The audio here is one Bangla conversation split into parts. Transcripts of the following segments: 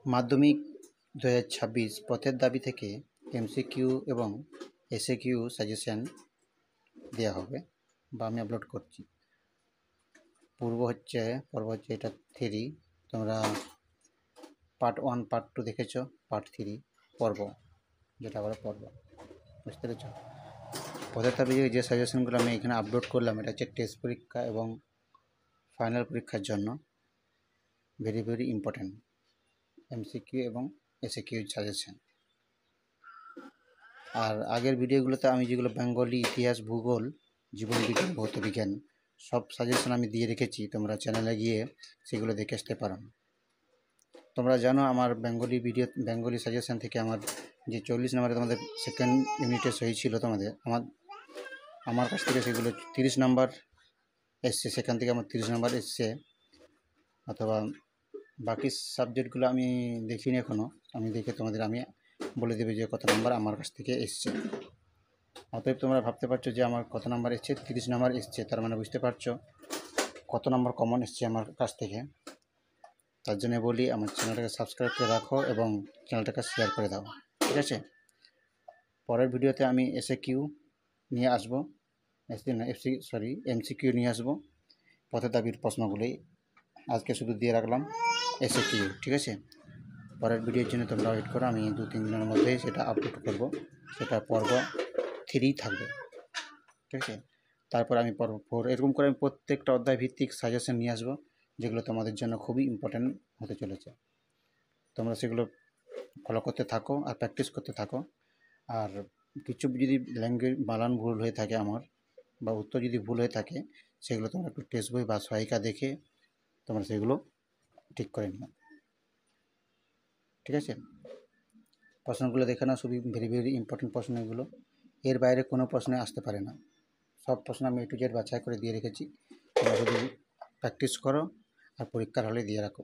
মাধ্যমিক 2026 পথের দাবি থেকে এমসিকিউ এবং এসএকিউ সাজেশন দেওয়া হবে বা আমি আপলোড করছি। পর্ব হচ্ছে এটা 3। তোমরা পার্ট 1 পার্ট 2 দেখেছো, পার্ট 3 পর্ব, যেটা বলে পর্ব, বুঝতে পেরেছ? পথের দাবি যে সাজেশনগুলো আমি এখানে আপলোড করলাম, এটা হচ্ছে টেস্ট পরীক্ষা এবং ফাইনাল পরীক্ষার জন্য ভেরি ভেরি ইম্পর্ট্যান্ট এমসিকিউ এবং এসএকিউ সাজেশন। আর আগের ভিডিওগুলোতে আমি যেগুলো বেঙ্গলি, ইতিহাস, ভূগোল, জীবনবিজ্ঞান, ভৌতবিজ্ঞান সব সাজেশন আমি দিয়ে রেখেছি, তোমরা চ্যানেলে গিয়ে সেগুলো দেখে আসতে পারো। তোমরা জানো আমার বেঙ্গলি সাজেশন থেকে আমার যে 40 নম্বরে তোমাদের সেকেন্ড ইউনিটে সহি ছিল, তোমাদের আমার কাছ থেকে সেগুলো 30 নম্বর এসছে, সেখান থেকে আমার 30 নম্বর এসছে। অথবা বাকি সাবজেক্টগুলো আমি দেখিনি এখনও, আমি দেখে তোমাদের আমি বলে দেবে যে কত নাম্বার আমার কাছ থেকে এসছে। অতএব তোমরা ভাবতে পারছো যে আমার কত নাম্বার এসছে, 30 নাম্বার এসছে, তার মানে বুঝতে পারছো কত নাম্বার কমন এসছে আমার কাছ থেকে। তার জন্য বলি আমার চ্যানেলটাকে সাবস্ক্রাইব করে রাখো এবং চ্যানেলটাকে শেয়ার করে দাও, ঠিক আছে? পরের ভিডিওতে আমি এসএকিউ নিয়ে আসবো, এমসিকিউ নিয়ে আসবো। পথের দাবির প্রশ্নগুলোই আজকে শুধু দিয়ে রাখলাম এসএকিউ, ঠিক আছে? পরের ভিডিওর জন্য তোমরা ওয়েট করো, আমি 2-3 দিনের মধ্যেই সেটা আপলোড করব। সেটা পর্ব 3 থাকবে, ঠিক আছে? তারপর আমি পর্ব 4, এরকম করে আমি প্রত্যেকটা অধ্যায় ভিত্তিক সাজেশন নিয়ে আসবো, যেগুলো তোমাদের জন্য খুবই ইম্পর্ট্যান্ট হতে চলেছে। তোমরা সেগুলো ফলো করতে থাকো আর প্র্যাকটিস করতে থাকো। আর কিছু যদি ল্যাঙ্গুয়েজ বানান ভুল হয়ে থাকে আমার, বা উত্তর যদি ভুল হয়ে থাকে, সেগুলো তোমরা একটু টেক্সট বই বা সহায়িকা দেখে তোমরা সেগুলো ঠিক করে নিও, ঠিক আছে? প্রশ্নগুলো দেখে নাও, খুবই ভেরি ভেরি ইম্পর্টেন্ট প্রশ্ন এগুলো। এর বাইরে কোনো প্রশ্নে আসতে পারে না। সব প্রশ্ন আমি A to Z বাছাই করে দিয়ে রেখেছি। তোমরা শুধু প্র্যাকটিস করো আর পরীক্ষার হলে দিয়ে রাখো।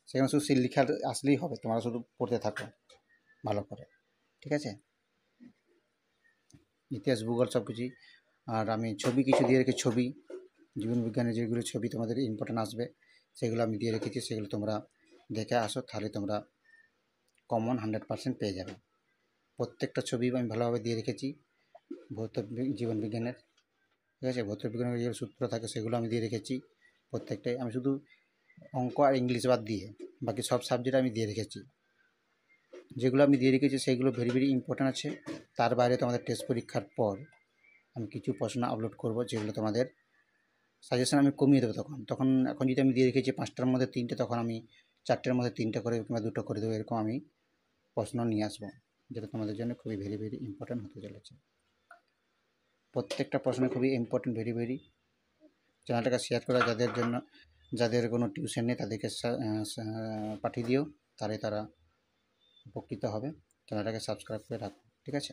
সেখানে শুধু লেখা আসলেই হবে, তোমরা শুধু পড়তে থাকো ভালো করে, ঠিক আছে? ইতিহাস, ভূগোল সব কিছুই। আর আমি ছবি কিছু দিয়ে রেখেছি, ছবি, জীবনবিজ্ঞানের যেগুলো ছবি তোমাদের ইম্পর্টেন্ট আসবে সেগুলো আমি দিয়ে রেখেছি। সেগুলো তোমরা দেখে আসো, তাহলে তোমরা কমন 100% পেয়ে যাবে। প্রত্যেকটা ছবি আমি ভালোভাবে দিয়ে রেখেছি জীবনবিজ্ঞানের, ঠিক আছে? ভৌতবিজ্ঞানের যে সূত্র থাকে সেগুলো আমি দিয়ে রেখেছি প্রত্যেকটাই। আমি শুধু অঙ্ক আর ইংলিশ বাদ দিয়ে বাকি সব সাবজেক্ট আমি দিয়ে রেখেছি। যেগুলো আমি দিয়ে রেখেছি সেগুলো ভেরি ভেরি ইম্পর্ট্যান্ট আছে। তার বাইরে তোমাদের টেস্ট পরীক্ষার পর আমি কিছু প্রশ্ন আপলোড করব, যেগুলো তোমাদের সাজেশন আমি কমিয়ে দেবো। এখন যদি আমি দিয়ে রেখেছি 5টার মধ্যে 3টে, তখন আমি 4টের মধ্যে 3টে করে কিংবা 2টো করে দেবো। এরকম আমি প্রশ্ন নিয়ে আসবো, যেটা তোমাদের জন্য খুবই ভেরি ভেরি ইম্পর্ট্যান্ট হতে চলেছে। প্রত্যেকটা প্রশ্ন খুবই ইম্পর্ট্যান্ট, ভেরি ভেরি। চ্যানেলটাকে শেয়ার করা, যাদের কোনো টিউশন নেই তাদেরকে পাঠিয়ে দিও, তারা উপকৃত হবে। চ্যানেলটাকে সাবস্ক্রাইব করে রাখো, ঠিক আছে?